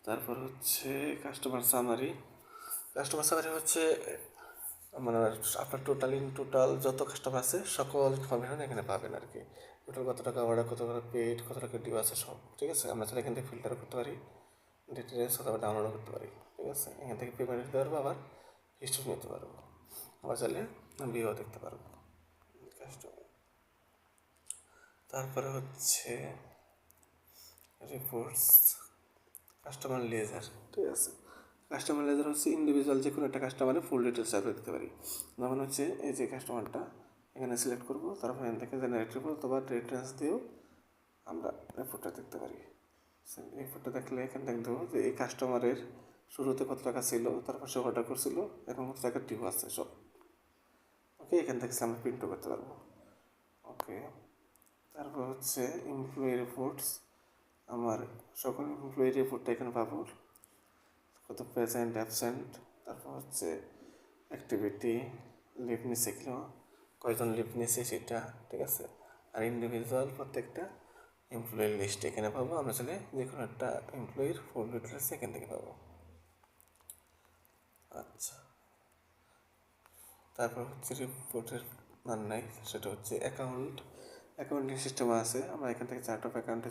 তারপর হচ্ছে customer summary. Customer summary হচ্ছে মানে আপনার টোটাল যত কাস্টমার আছে সকল ইনফরমেশন এখানে পাবেন আর কি। টোটাল কত টাকা অর্ডার, কত টাকা পেড, কত টাকা ডিউ আছে সব, ঠিক আছে। আমরা তাহলে এখান থেকে ফিল্টার করতে পারি, ডিটেলস অথবা ডাউনলোড করতে পারি, ঠিক আছে। এখান থেকে পেমেন্ট দিতে পারবো, আবার হিস্ট্রি নিতে পারবো, আবার চাইলে ভিউও দেখতে পারবো কাস্টমার। তারপরে হচ্ছে রিপোর্টস, কাস্টমার লেজার, ঠিক আছে। কাস্টমার লেজার হচ্ছে ইন্ডিভিজুয়াল যে কোনো একটা কাস্টমারের ফুল ডিটেলস আমরা দিতে পারি। যেমন হচ্ছে এই যে কাস্টমারটা এখানে সিলেক্ট করবো, তারপর এখান থেকে জেনারেট রিপোর্ট অথবা রেফারেন্স দিয়েও আমরা রিপোর্টটা দেখতে পারি। রিপোর্টটা দেখলে এখানে দেখবো যে এই কাস্টমারের শুরুতে কত টাকা ছিল, তারপর সে অর্ডার করছিল, এখন কত টাকা ডিউ আছে সব। ওকে, এখান থেকে আমরা প্রিন্টও করতে পারবো। ওকে, তারপর হচ্ছে এমপ্লয়ি রিপোর্টস, আমার সকল এমপ্লয়ি রিপোর্টটা এখানে পাবো, কত প্রেজেন্ট, অ্যাবসেন্ট, তারপর হচ্ছে অ্যাক্টিভিটি, লিভ নিছে কিনা, কয়জন লিভ নিছে সেটা, ঠিক আছে। আর ইন্ডিভিজুয়াল প্রত্যেকটা এমপ্লয়ির লিস্ট এখানে পাবো। আমরা চাইলে যে কোনো একটা এমপ্লয়ির ফুল ডিটেলস এখান থেকে পাবো। আচ্ছা, তারপর হচ্ছে রিপোর্টের নাই, সেটা হচ্ছে অ্যাকাউন্টিং সিস্টেম আছে। আমরা এখান থেকে চার্ট অফ অ্যাকাউন্টে